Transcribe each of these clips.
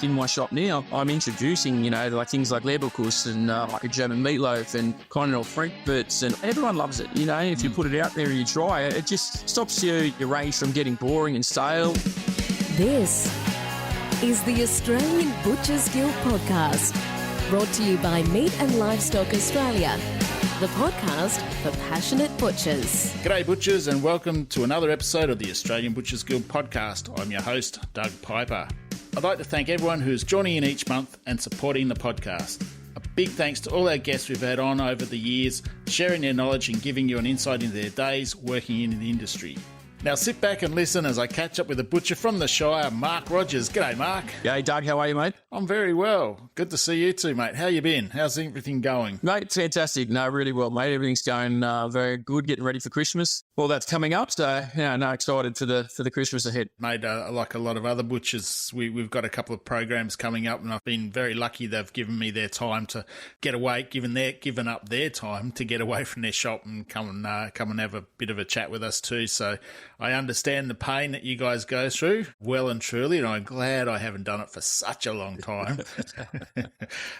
In my shop now, I'm introducing, like things like Leberkuss and like a German meatloaf and continental frankfurts, and everyone loves it. If you put it out there and you try it, it just stops your range from getting boring and stale. This is the Australian Butchers Guild podcast, brought to you by Meat and Livestock Australia, the podcast for passionate butchers. G'day butchers, and welcome to another episode of the Australian Butchers Guild podcast. I'm your host, Doug Piper. I'd like to thank everyone who's joining in each month and supporting the podcast. A big thanks to all our guests we've had on over the years, sharing their knowledge and giving you an insight into their days working in the industry. Now sit back and listen as I catch up with a butcher from the Shire, Mark Rogers. G'day, Mark. Hey, Doug, how are you, mate? I'm very well. Good to see you too, mate. How you been? How's everything going? Mate, it's fantastic. No, really well, mate. Everything's going very good, getting ready for Christmas. Well, that's coming up, so excited for the Christmas ahead. Mate, like a lot of other butchers, we've got a couple of programs coming up, and I've been very lucky they've given me their time to get away, given up their time to get away from their shop and come and have a bit of a chat with us too. So I understand the pain that you guys go through well and truly, and I'm glad I haven't done it for such a long time.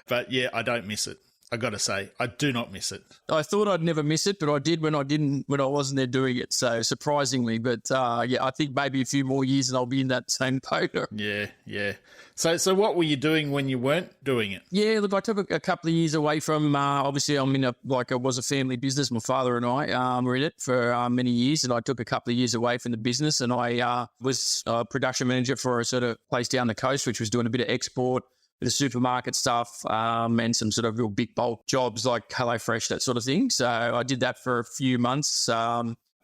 But yeah, I don't miss it. I got to say, I do not miss it. I thought I'd never miss it, but I did when I wasn't there doing it. So surprisingly, but I think maybe a few more years and I'll be in that same boat. Yeah. So what were you doing when you weren't doing it? Yeah, look, I took a couple of years away from, obviously I'm in it was a family business. My father and I were in it for many years, and I took a couple of years away from the business, and I was a production manager for a sort of place down the coast, which was doing a bit of export, the supermarket stuff, and some sort of real big bulk jobs like HelloFresh, that sort of thing. So I did that for a few months.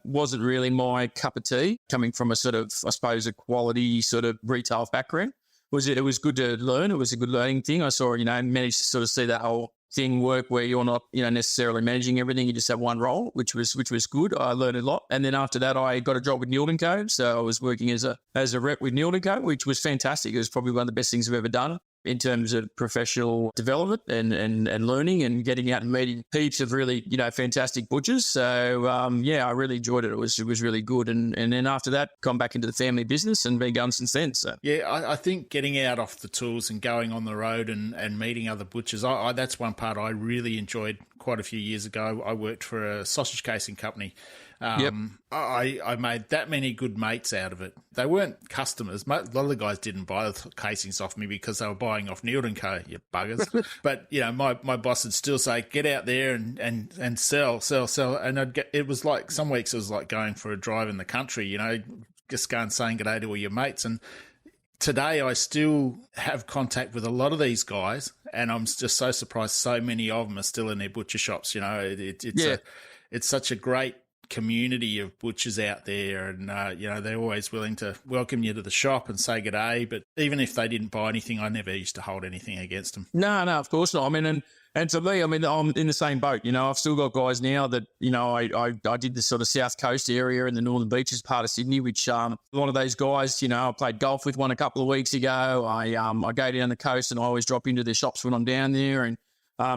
Wasn't really my cup of tea, coming from a sort of, I suppose, a quality sort of retail background. It was good to learn. It was a good learning thing. I saw, managed to sort of see that whole thing work where you're not, necessarily managing everything. You just have one role, which was good. I learned a lot. And then after that, I got a job with Neald & Co. So I was working as a rep with Neald & Co., which was fantastic. It was probably one of the best things I've ever done in terms of professional development and learning and getting out and meeting heaps of really, fantastic butchers. So, I really enjoyed it. It was really good. And then after that, gone back into the family business and been going since then. So yeah, I think getting out off the tools and going on the road and meeting other butchers, that's one part I really enjoyed quite a few years ago. I worked for a sausage casing company. Yep. I made that many good mates out of it. They weren't customers. A lot of the guys didn't buy the casings off me because they were buying off Neald & Co., you buggers. But, my boss would still say, get out there and sell. And it was like, some weeks it was like going for a drive in the country, just going saying good day to all your mates. And today I still have contact with a lot of these guys, and I'm just so surprised so many of them are still in their butcher shops. It's such a great community of butchers out there, and they're always willing to welcome you to the shop and say good day. But even if they didn't buy anything, I never used to hold anything against them. No, of course not. I mean, and to me, I'm in the same boat. I've still got guys now that, I did the sort of South Coast area and the Northern Beaches part of Sydney, which a lot of those guys, I played golf with one a couple of weeks ago. I go down the coast and I always drop into their shops when I'm down there, and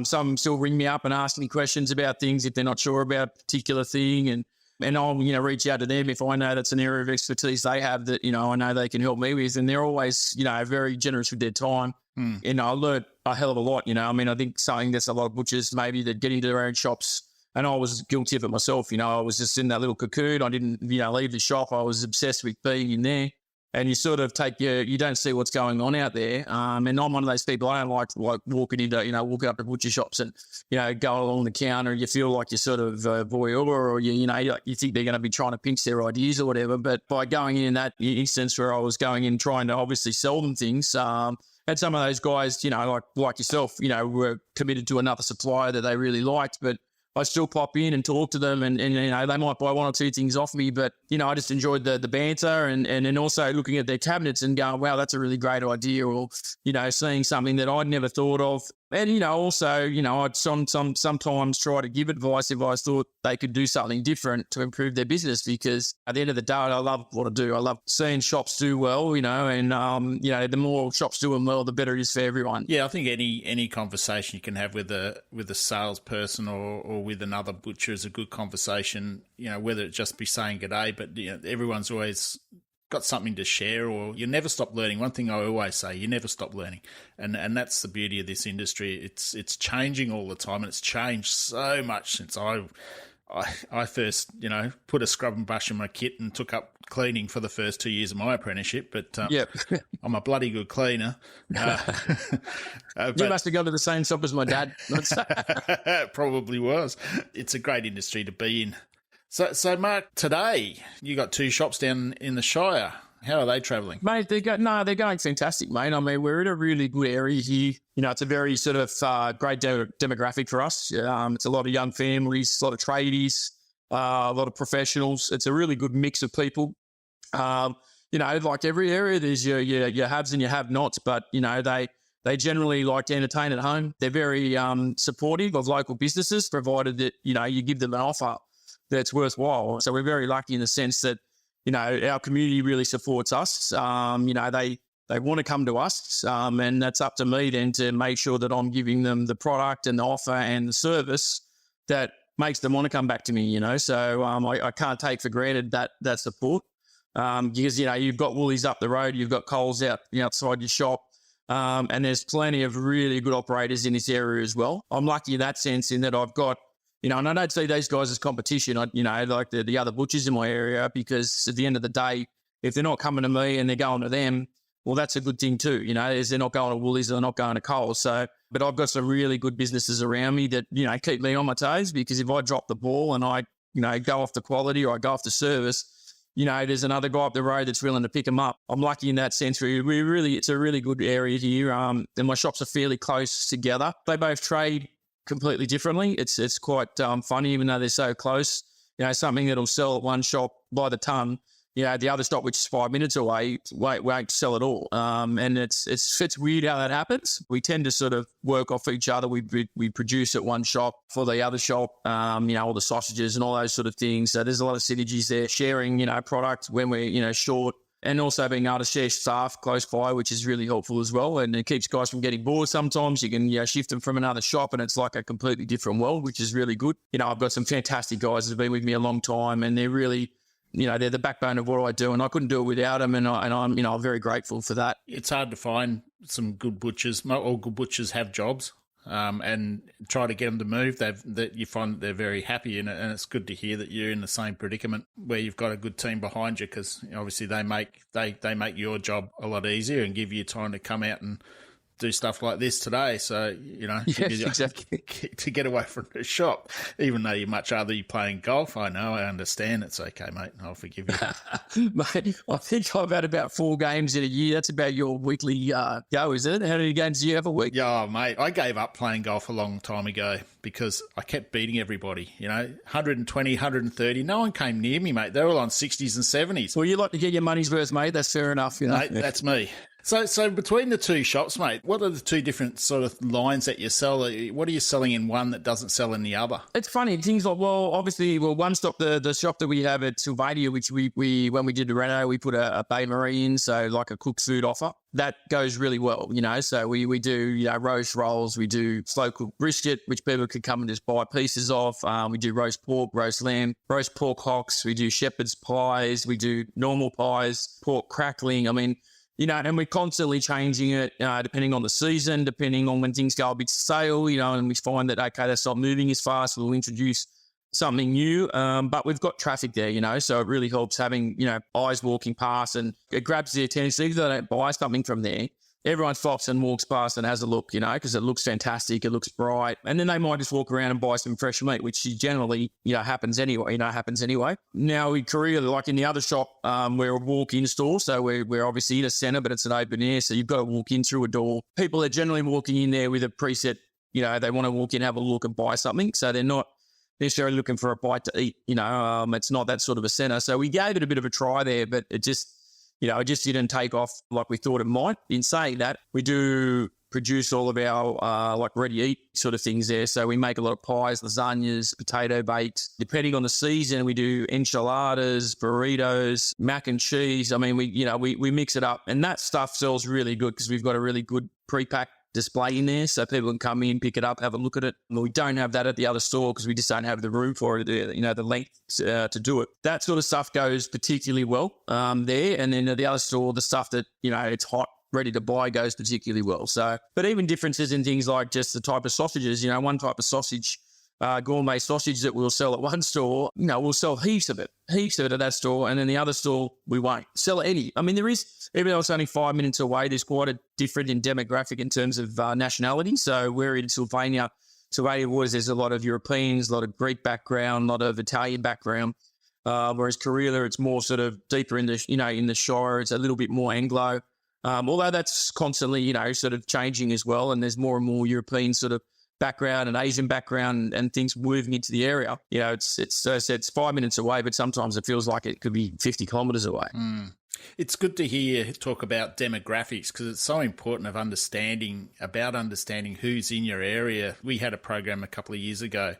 some still ring me up and ask me questions about things if they're not sure about a particular thing, and I'll reach out to them if I know that's an area of expertise they have that I know they can help me with, and they're always very generous with their time. And I learned a hell of a lot. I think something that's a lot of butchers maybe that get into their own shops, and I was guilty of it myself. I was just in that little cocoon. I didn't leave the shop. I was obsessed with being in there. And you sort of you don't see what's going on out there. And I'm one of those people, I don't like walking up to butcher shops and, go along the counter. You feel like you're sort of a voyeur, or you think they're going to be trying to pinch their ideas or whatever. But by going in that instance where I was going in trying to obviously sell them things, and some of those guys, like yourself, were committed to another supplier that they really liked, but I still pop in and talk to them, and they might buy one or two things off me, but I just enjoyed the banter and also looking at their cabinets and going, wow, that's a really great idea, or seeing something that I'd never thought of. And also I'd sometimes try to give advice if I thought they could do something different to improve their business, because at the end of the day, I love what I do. I love seeing shops do well, and the more shops do them well, the better it is for everyone. Yeah, I think any conversation you can have with a salesperson or with another butcher is a good conversation. Whether it just be saying good day, but everyone's always got something to share, or you never stop learning. One thing I always say, you never stop learning. And that's the beauty of this industry. It's changing all the time, and it's changed so much since I first, put a scrub and brush in my kit and took up cleaning for the first 2 years of my apprenticeship. But I'm a bloody good cleaner. You must have gone to the same shop as my dad. Probably was. It's a great industry to be in. So Mark, today you got 2 shops down in the Shire. How are they travelling? Mate, they're going fantastic, mate. I mean, we're in a really good area here. It's a very sort of great demographic for us. It's a lot of young families, a lot of tradies, a lot of professionals. It's a really good mix of people. Like every area, there's your haves and your have-nots, but, they generally like to entertain at home. They're very supportive of local businesses, provided that, you give them an offer that's worthwhile. So we're very lucky in the sense that, our community really supports us. They want to come to us, and that's up to me then to make sure that I'm giving them the product and the offer and the service that makes them want to come back to me, So I can't take for granted that support because, you've got Woolies up the road, you've got Coles outside your shop, and there's plenty of really good operators in this area as well. I'm lucky in that sense in that I've got, and I don't see these guys as competition, like the other butchers in my area, because at the end of the day, if they're not coming to me and they're going to them, well, that's a good thing too, is they're not going to Woolies, they're not going to Coles. So, but I've got some really good businesses around me that, keep me on my toes, because if I drop the ball and I, go off the quality or I go off the service, there's another guy up the road that's willing to pick them up. I'm lucky in that sense. It's a really good area here. And my shops are fairly close together. They both trade completely differently. It's quite funny, even though they're so close. Something that'll sell at one shop by the ton, the other shop, which is 5 minutes away, won't sell at all. And it's weird how that happens. We tend to sort of work off each other. We produce at one shop for the other shop, all the sausages and all those sort of things. So there's a lot of synergies there, sharing, product when we're, short. And also being able to share staff close by, which is really helpful as well. And it keeps guys from getting bored sometimes. You can shift them from another shop and it's like a completely different world, which is really good. I've got some fantastic guys that have been with me a long time, and they're really, they're the backbone of what I do, and I couldn't do it without them. And I'm very grateful for that. It's hard to find some good butchers. Not all good butchers have jobs. And try to get them to move. You find they're very happy in it, and it's good to hear that you're in the same predicament where you've got a good team behind you, because obviously they make your job a lot easier and give you time to come out and do stuff like this today. So, exactly. To get away from the shop, even though you'd much rather be playing golf. I know, I understand. It's okay, mate. I'll forgive you. Mate, I think I've had about 4 games in a year. That's about your weekly go, is it? How many games do you have a week? Yeah, mate, I gave up playing golf a long time ago because I kept beating everybody, 120, 130. No one came near me, mate. They were all on 60s and 70s. Well, you like to get your money's worth, mate. That's fair enough. Mate, that's me. So between the 2 shops, mate, what are the 2 different sort of lines that you sell? What are you selling in one that doesn't sell in the other? It's funny. Things like, one stop, the shop that we have at Sylvania, which we when we did the reno, we put a Bay Marie in, so like a cooked food offer. That goes really well, so we do, roast rolls, we do slow cooked brisket, which people could come and just buy pieces of. We do roast pork, roast lamb, roast pork hocks. We do shepherd's pies. We do normal pies, pork crackling. I mean, and we're constantly changing it depending on the season, depending on when things go a bit stale, and we find that, okay, that's not moving as fast. We'll introduce something new, but we've got traffic there, so it really helps having, eyes walking past, and it grabs their attention. Even though they don't buy something from there, everyone stops and walks past and has a look, because it looks fantastic, it looks bright, and then they might just walk around and buy some fresh meat, which generally, happens anyway. Now in Korea, like in the other shop, we're a walk-in store, so we're obviously in a centre, but it's an open air, so you've got to walk in through a door. People are generally walking in there with a preset, they want to walk in, have a look and buy something, so they're not necessarily looking for a bite to eat, it's not that sort of a centre. So we gave it a bit of a try there, but it just didn't take off like we thought it might. In saying that, we do produce all of our like ready-eat sort of things there. So we make a lot of pies, lasagnas, potato bakes. Depending on the season, we do enchiladas, burritos, mac and cheese. I mean, we mix it up, and that stuff sells really good because we've got a really good pre-pack display in there so people can come in, pick it up, have a look at it. And we don't have that at the other store because we just don't have the room for it, the length to do it. That sort of stuff goes particularly well there. And then at the other store, the stuff that, it's hot, ready to buy goes particularly well. So, but even differences in things like just the type of sausages, one type of sausage, gourmet sausage that we'll sell at one store, we'll sell heaps of it at that store. And then the other store, we won't sell any. I mean, there is, even though it's only 5 minutes away, there's quite a different in demographic in terms of nationality. So we're in Sylvania Waters, there's a lot of Europeans, a lot of Greek background, a lot of Italian background. Whereas Kareela, it's more sort of deeper in the, in the Shire, it's a little bit more Anglo. Although that's constantly, sort of changing as well. And there's more and more European sort of background and Asian background and things moving into the area. It's 5 minutes away, but sometimes it feels like it could be 50 kilometres away. It's good to hear talk about demographics because it's so important of understanding who's in your area. We had a program a couple of years ago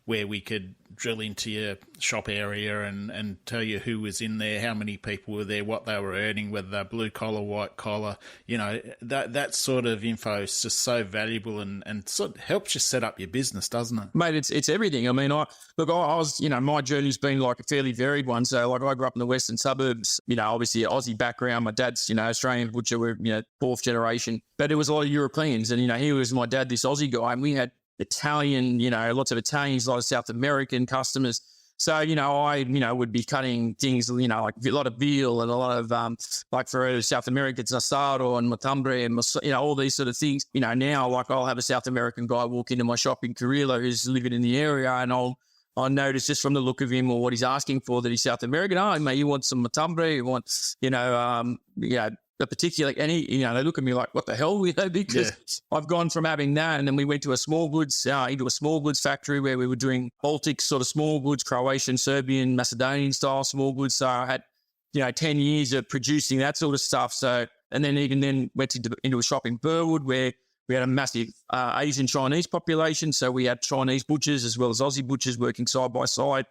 where we could drill into your shop area and tell you who was in there, how many people were there, what they were earning, whether they're blue collar, white collar. That sort of info is just so valuable and sort of helps you set up your business, doesn't it? Mate, it's everything. I mean, I was, my journey's been like a fairly varied one. So like I grew up in the western suburbs, obviously Aussie background. My dad's, Australian butcher, we're, fourth generation, but it was a lot of Europeans. And, he was my dad, this Aussie guy, and we had Italian, lots of Italians, a lot of South American customers. So, I, would be cutting things, like a lot of veal and a lot of, like for South America, it's asado and matambre and, all these sort of things. Now, like I'll have a South American guy walk into my shop in Kareela who's living in the area and I'll notice just from the look of him or what he's asking for that he's South American. Oh, mate, you want some matambre? You want, a particular, and they look at me like, what the hell? Because I've gone from having that, and then we went to a small goods, into a small goods factory where we were doing Baltic sort of small goods, Croatian, Serbian, Macedonian style small goods. So I had, 10 years of producing that sort of stuff. So, and then even then went into a shop in Burwood where we had a massive Asian Chinese population. So we had Chinese butchers as well as Aussie butchers working side by side.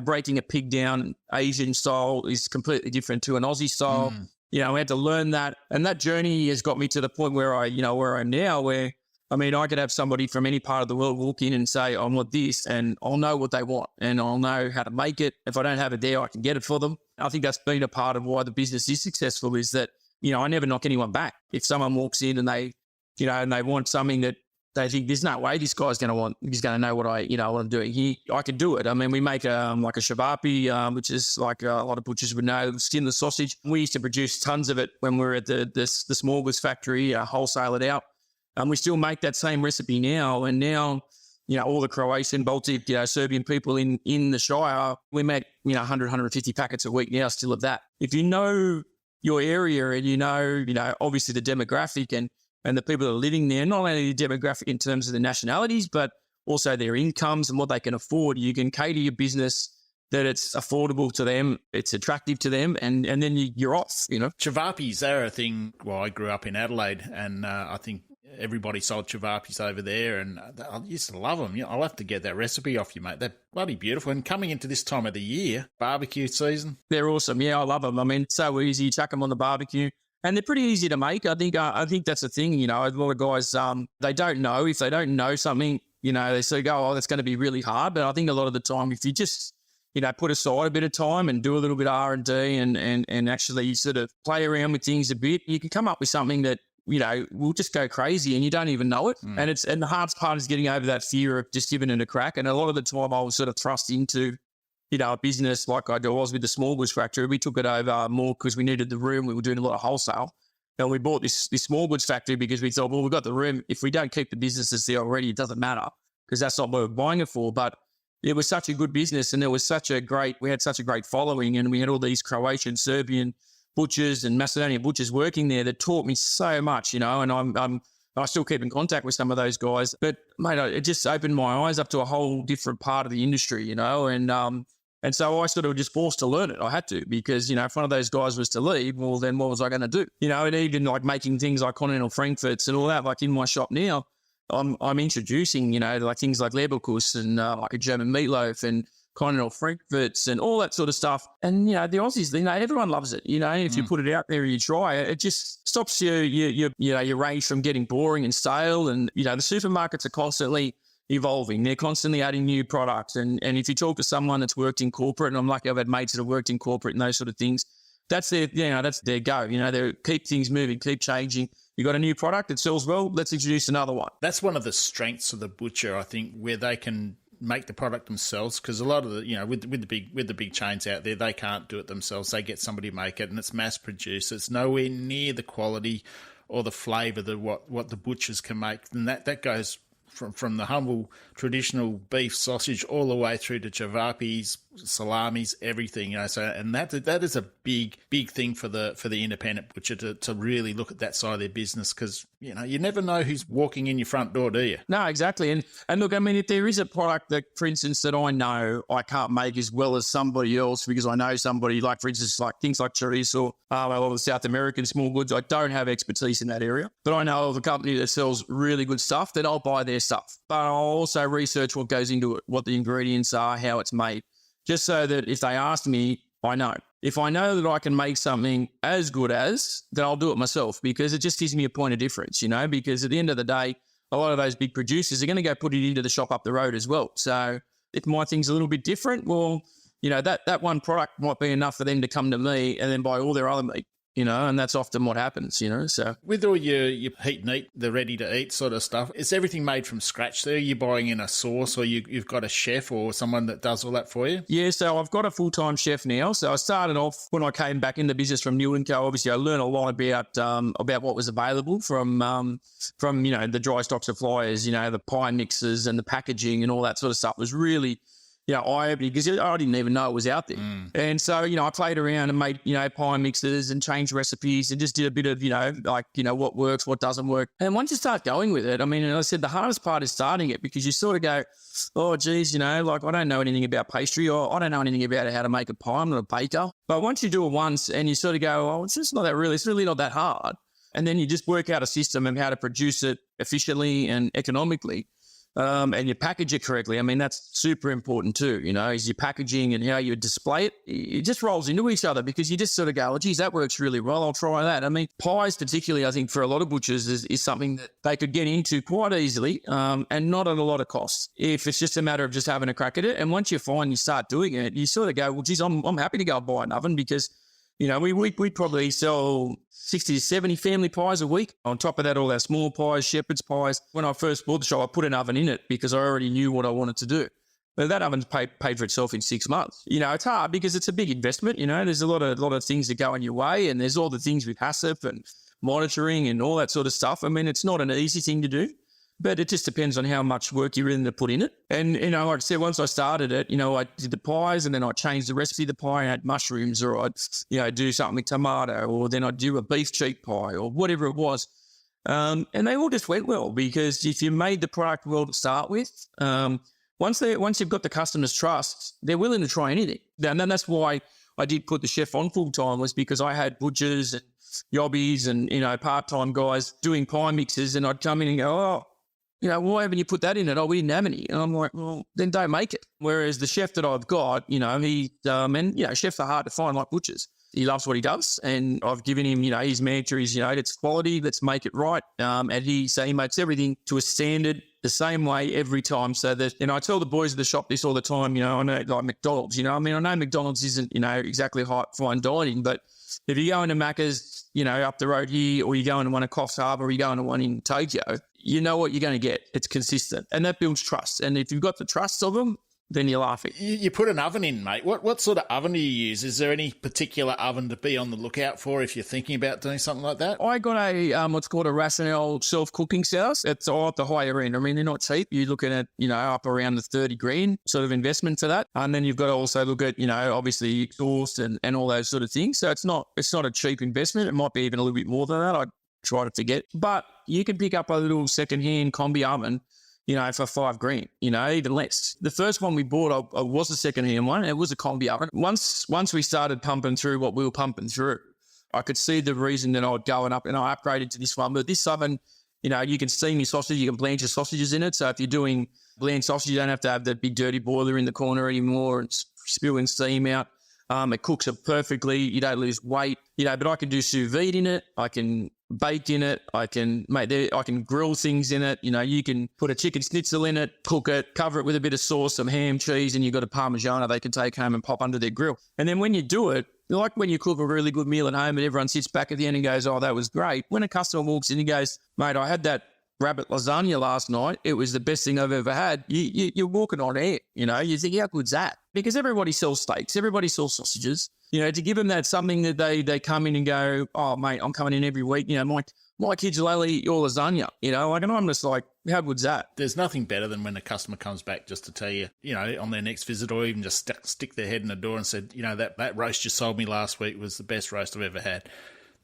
Breaking a pig down Asian style is completely different to an Aussie style. We had to learn that. And that journey has got me to the point where where I'm now, where, I could have somebody from any part of the world walk in and say, I want this, and I'll know what they want and I'll know how to make it. If I don't have it there, I can get it for them. I think that's been a part of why the business is successful is that, I never knock anyone back. If someone walks in and they, and they want something that they think there's no way this guy's going to know what what I'm doing. I can do it. We make like a shavapi, which is like a lot of butchers would know, skinless sausage. We used to produce tons of it when we were at the small goods factory, wholesale it out. We still make that same recipe now. And now, all the Croatian, Baltic, Serbian people in the Shire, we make, 100, 150 packets a week now still of that. If you know your area and obviously the demographic and the people that are living there, not only the demographic in terms of the nationalities, but also their incomes and what they can afford. You can cater your business that it's affordable to them, it's attractive to them, and then you're off, Chivapis, they're a thing. Well, I grew up in Adelaide, and I think everybody sold chivapis over there, and I used to love them. I'll have to get that recipe off you, mate. They're bloody beautiful. And coming into this time of the year, barbecue season. They're awesome. Yeah, I love them. It's so easy. Chuck them on the barbecue. And they're pretty easy to make. I think that's the thing, a lot of guys, they don't know. If they don't know something, they say, oh, that's going to be really hard. But I think a lot of the time, if you just, put aside a bit of time and do a little bit of R&D and actually sort of play around with things a bit, you can come up with something that, will just go crazy and you don't even know it. And the hardest part is getting over that fear of just giving it a crack. And a lot of the time I was sort of thrust into, a business like I was with the small goods factory. We took it over more because we needed the room. We were doing a lot of wholesale. And we bought this small goods factory because we thought, well, we've got the room. If we don't keep the businesses there already, it doesn't matter because that's not what we're buying it for. But it was such a good business and we had such a great following, and we had all these Croatian, Serbian butchers and Macedonian butchers working there that taught me so much, and I still keep in contact with some of those guys. But, mate, it just opened my eyes up to a whole different part of the industry, and so I sort of just forced to learn it. I had to because, if one of those guys was to leave, well, then what was I going to do? And even like making things like continental frankfurts and all that, like in my shop now, I'm introducing, like things like Leberkuss and like a German meatloaf and continental frankfurts and all that sort of stuff. And, you know, the Aussies, you know, everyone loves it. You know, if you put it out there and you try it, it just stops your range from getting boring and stale. And, you know, the supermarkets are constantly evolving. They're constantly adding new products. And if you talk to someone that's worked in corporate, and I'm lucky I've had mates that have worked in corporate and those sort of things, that's their go. You know, they keep things moving, keep changing. You got a new product, it sells well, let's introduce another one. That's one of the strengths of the butcher, I think, where they can make the product themselves, because a lot of the, you know, with the big chains out there, they can't do it themselves. They get somebody to make it, and it's mass produced. It's nowhere near the quality or the flavour that what the butchers can make, and that goes from the humble traditional beef sausage all the way through to chavapis, salamis, everything, you know. So, and that is a big thing for the independent butcher to really look at that side of their business, because, you know, you never know who's walking in your front door, do you? No, exactly. And look, I mean, if there is a product that, for instance, that I know I can't make as well as somebody else because I know somebody, like, for instance, like things like chorizo, or the South American small goods, I don't have expertise in that area, but I know of a company that sells really good stuff, then I'll buy their stuff. But I'll also research what goes into it, what the ingredients are, how it's made, just so that if they ask me, I know. If I know that I can make something as good as, then I'll do it myself, because it just gives me a point of difference, you know, because at the end of the day, a lot of those big producers are going to go put it into the shop up the road as well. So if my thing's a little bit different, well, you know, that one product might be enough for them to come to me and then buy all their other meat, you know, and that's often what happens, you know. So with all your heat and eat, the ready to eat sort of stuff, is everything made from scratch there? You're buying in a sauce, or you've got a chef or someone that does all that for you? Yeah, so I've got a full-time chef now. So I started off when I came back into business from Newland Co. Obviously, I learned a lot about what was available from you know, the dry stock suppliers, you know, the pie mixes and the packaging and all that sort of stuff was really, you know, eye-opening, because I didn't even know it was out there. And so, you know, I played around and made, you know, pie mixes and changed recipes and just did a bit of, you know, like, you know, what works, what doesn't work. And once you start going with it, I mean, and I said the hardest part is starting it, because you sort of go, oh, geez, you know, like, I don't know anything about pastry, or I don't know anything about how to make a pie. I'm not a baker. But once you do it once and you sort of go, oh, it's really not that hard. And then you just work out a system of how to produce it efficiently and economically. And you package it correctly. I mean, that's super important too, you know, is your packaging and how you display it. It just rolls into each other, because you just sort of go, oh, geez, that works really well. I'll try that. I mean, pies particularly, I think for a lot of butchers is something that they could get into quite easily, and not at a lot of cost, if it's just a matter of just having a crack at it. And once you start doing it, you sort of go, well, geez, I'm happy to go and buy an oven, because, you know, we probably sell 60 to 70 family pies a week. On top of that, all our small pies, shepherd's pies. When I first bought the shop, I put an oven in it because I already knew what I wanted to do. But that oven's paid for itself in 6 months. You know, it's hard because it's a big investment. You know, there's a lot of things that go in your way, and there's all the things with HACCP and monitoring and all that sort of stuff. I mean, it's not an easy thing to do. But it just depends on how much work you're willing to put in it. And, you know, like I said, once I started it, you know, I did the pies, and then I changed the recipe of the pie and add mushrooms, or I'd, you know, do something with tomato, or then I'd do a beef cheek pie, or whatever it was. And they all just went well, because if you made the product well to start with, once you've got the customer's trust, they're willing to try anything. And then that's why I did put the chef on full-time, was because I had butchers and yobbies and, you know, part-time guys doing pie mixes, and I'd come in and go, oh, you know, why haven't you put that in it? Oh, we didn't have any. And I'm like, well, then don't make it. Whereas the chef that I've got, you know, and, you know, chefs are hard to find like butchers. He loves what he does. And I've given him, you know, his mantra is, you know, it's quality, let's make it right. And he makes everything to a standard the same way every time. So that, and I tell the boys at the shop this all the time, you know, I know, like McDonald's, you know, I mean, I know McDonald's isn't, you know, exactly fine dining, but if you go into Macca's, you know, up the road here, or you go into one at Coffs Harbour, or you go into one in Tokyo, you know what you're going to get. It's consistent, and that builds trust. And if you've got the trust of them, then you're laughing. You put an oven in, mate. What sort of oven do you use? Is there any particular oven to be on the lookout for if you're thinking about doing something like that? I got a what's called a Rationale self-cooking sauce. It's all at the higher end. I mean, they're not cheap. You're looking at, you know, up around the 30 grand sort of investment for that. And then you've got to also look at, you know, obviously exhaust and all those sort of things. So it's not a cheap investment. It might be even a little bit more than that. I try to forget. But you can pick up a little second-hand combi oven, you know, for $5,000, you know, even less. The first one we bought was a second-hand one. It was a combi oven. Once we started pumping through what we were pumping through, I could see the reason that I would go and I upgraded to this one. But this oven, you know, you can steam your sausage, you can blanch your sausages in it. So if you're doing Bland sausage, you don't have to have that big dirty boiler in the corner anymore and spewing steam out. It cooks it perfectly. You don't lose weight, but I can do sous vide in it. I can bake in it. I can grill things in it. You can put a chicken schnitzel in it, cook it, cover it with a bit of sauce, some ham, cheese, and you've got a Parmigiano they can take home and pop under their grill. And then when you do it, like when you cook a really good meal at home and everyone sits back at the end and goes, oh, that was great. When a customer walks in and goes, mate, I had that rabbit lasagna last night. It was the best thing I've ever had. You're walking on air, you think, how good's that? Because everybody sells steaks, everybody sells sausages. To give them that something that they come in and go, oh, mate, I'm coming in every week. My kids will only eat your lasagna, and I'm just like, how good's that? There's nothing better than when a customer comes back just to tell you, on their next visit, or even just stick their head in the door and said, that roast you sold me last week was the best roast I've ever had.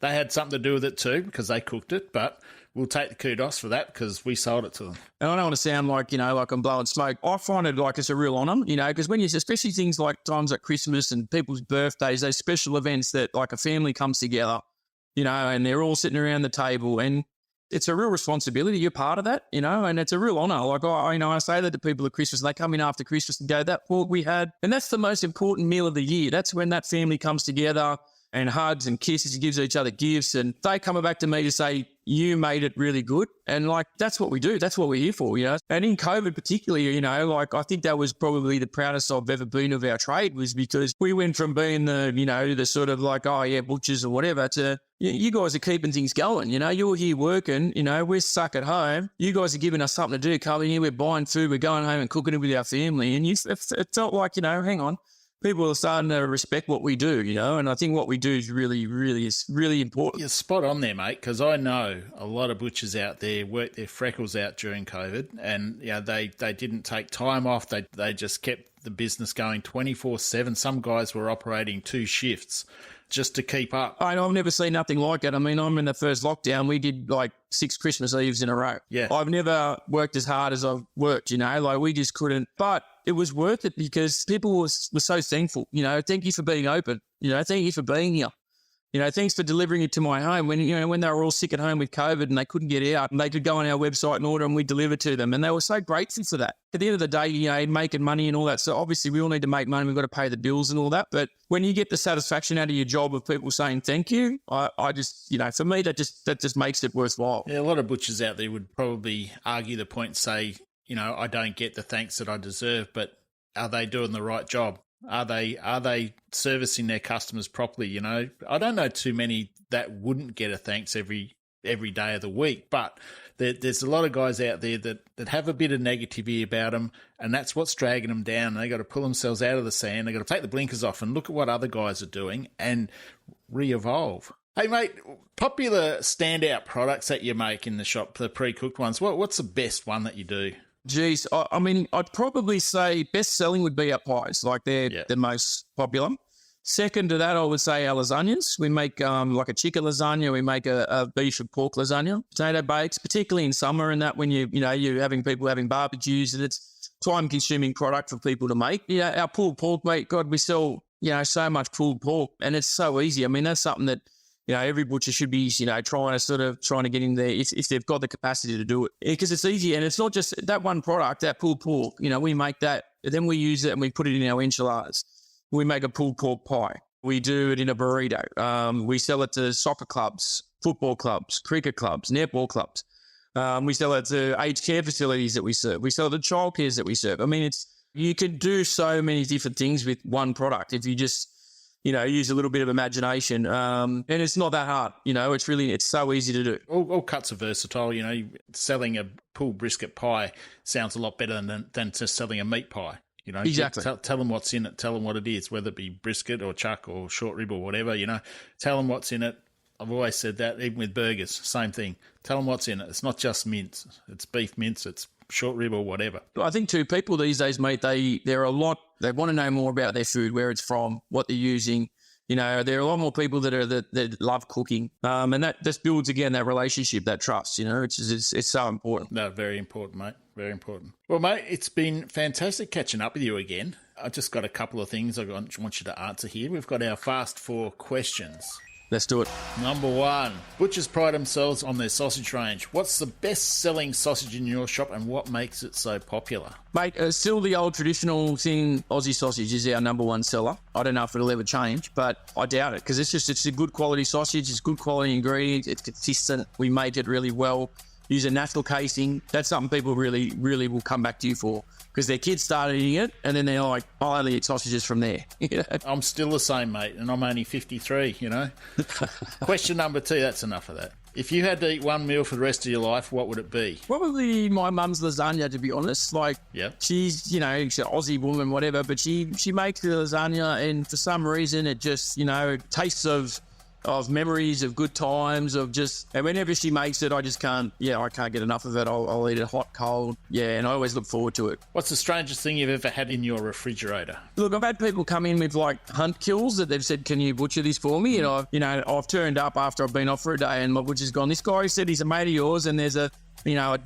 They had something to do with it too because they cooked it, but we'll take the kudos for that because we sold it to them. And I don't want to sound like, like I'm blowing smoke. I find it like it's a real honour, because when especially things like times like Christmas and people's birthdays, those special events that like a family comes together, and they're all sitting around the table, and it's a real responsibility. You're part of that, and it's a real honour. Like, I say that to people at Christmas, and they come in after Christmas and go, that pork we had, and that's the most important meal of the year. That's when that family comes together and hugs and kisses and gives each other gifts, and they come back to me to say, you made it really good. And like, that's what we do. That's what we're here for, And in COVID particularly, I think that was probably the proudest I've ever been of our trade, was because we went from being the sort of like, oh yeah, butchers or whatever, to you guys are keeping things going. You're here working, we're stuck at home. You guys are giving us something to do. Coming here, we're buying food, we're going home and cooking it with our family. And it felt like, hang on. People are starting to respect what we do, and I think what we do is really important. You're spot on there, mate, because I know a lot of butchers out there worked their freckles out during COVID, and they didn't take time off. They just kept the business going 24/7. Some guys were operating 2 shifts just to keep up. I've never seen nothing like it. I mean, I'm in the first lockdown. We did like 6 Christmas Eves in a row. Yeah. I've never worked as hard as I've worked, like we just couldn't. But it was worth it because people were so thankful. Thank you for being open. Thank you for being here. Thanks for delivering it to my home when they were all sick at home with COVID and they couldn't get out, and they could go on our website and order and we delivered to them. And they were so grateful for that. At the end of the day, making money and all that. So obviously we all need to make money. We've got to pay the bills and all that. But when you get the satisfaction out of your job of people saying thank you, I just, for me, that just makes it worthwhile. Yeah, a lot of butchers out there would probably argue the point and say, I don't get the thanks that I deserve, but are they doing the right job? Are they servicing their customers properly? I don't know too many that wouldn't get a thanks every day of the week, but there's a lot of guys out there that have a bit of negativity about them, and that's what's dragging them down. They got to pull themselves out of the sand. They got to take the blinkers off and look at what other guys are doing and re-evolve. Hey, mate, popular standout products that you make in the shop, the pre-cooked ones. What's the best one that you do? Geez, I mean, I'd probably say best selling would be our pies. Like they're the most popular. Second to that, I would say our lasagnas. We make like a chicken lasagna. We make a beef and pork lasagna. Potato bakes, particularly in summer, and that when you're having people having barbecues, and it's time-consuming product for people to make. Our pulled pork, mate. God, we sell so much pulled pork, and it's so easy. I mean, that's something that every butcher should be, trying to get in there if they've got the capacity to do it. Because it's easy, and it's not just that one product, that pulled pork. We make that, and then we use it and we put it in our enchiladas. We make a pulled pork pie. We do it in a burrito. We sell it to soccer clubs, football clubs, cricket clubs, netball clubs. We sell it to aged care facilities that we serve. We sell it to childcares that we serve. I mean, you can do so many different things with one product if you just use a little bit of imagination. And it's not that hard. It's so easy to do. All cuts are versatile. Selling a pulled brisket pie sounds a lot better than just selling a meat pie. Exactly. Tell them what's in it. Tell them what it is, whether it be brisket or chuck or short rib or whatever, Tell them what's in it. I've always said that, even with burgers, same thing. Tell them what's in it. It's not just mince. It's beef mince. It's short rib or whatever. I think too, people these days, mate, they want to know more about their food, where it's from, what they're using. There are a lot more people that love cooking, and that just builds again that relationship, that trust. It's so important. No, very important, mate. Very important. Well, mate, it's been fantastic catching up with you again. I just got a couple of things I want you to answer here. We've got our fast 4 questions. Let's do it. Number 1, butchers pride themselves on their sausage range. What's the best-selling sausage in your shop and what makes it so popular? Mate, still the old traditional thing, Aussie sausage is our number 1 seller. I don't know if it'll ever change, but I doubt it because it's a good quality sausage. It's good quality ingredients. It's consistent. We make it really well. Use a natural casing. That's something people really, really will come back to you for because their kids start eating it and then they're like, I'll only eat sausages from there. I'm still the same, mate, and I'm only 53, Question number 2, that's enough of that. If you had to eat one meal for the rest of your life, what would it be? Probably my mum's lasagna, to be honest. Yep. She's, she's an Aussie woman, whatever, but she makes the lasagna and for some reason it just, tastes of memories, of good times, and whenever she makes it, I just can't get enough of it. I'll eat it hot, cold. Yeah, and I always look forward to it. What's the strangest thing you've ever had in your refrigerator? Look, I've had people come in with hunt kills that they've said, can you butcher this for me? And I've turned up after I've been off for a day and my butcher's gone, this guy said he's a mate of yours and there's a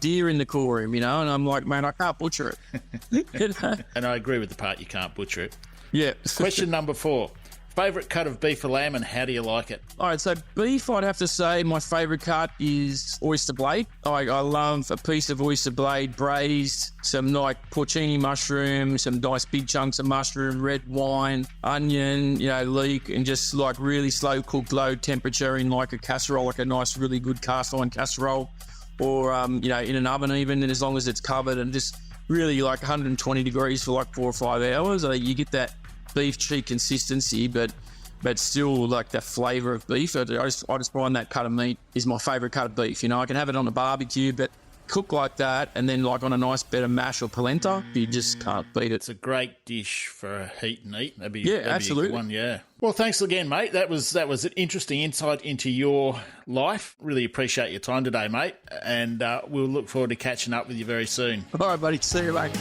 deer in the cool room, and I'm like, man, I can't butcher it. And I agree with the part you can't butcher it. Yeah. Question number 4. Favourite cut of beef or lamb and how do you like it? All right, so beef, I'd have to say my favourite cut is oyster blade. I love a piece of oyster blade braised, some porcini mushroom, some nice big chunks of mushroom, red wine, onion, leek, and just really slow cooked, low temperature in a casserole, a nice, really good cast iron casserole, or in an oven even, and as long as it's covered and just really 120 degrees for 4 or 5 hours, you get that beef cheek consistency, but still that flavour of beef. I just find that cut of meat is my favourite cut of beef. I can have it on a barbecue, but cook like that and then on a nice bit of mash or polenta, you just can't beat it. It's a great dish for a heat and eat. That'd be absolutely. A good one, yeah. Well, thanks again, mate. That was an interesting insight into your life. Really appreciate your time today, mate. And we'll look forward to catching up with you very soon. All right, buddy. See you, mate.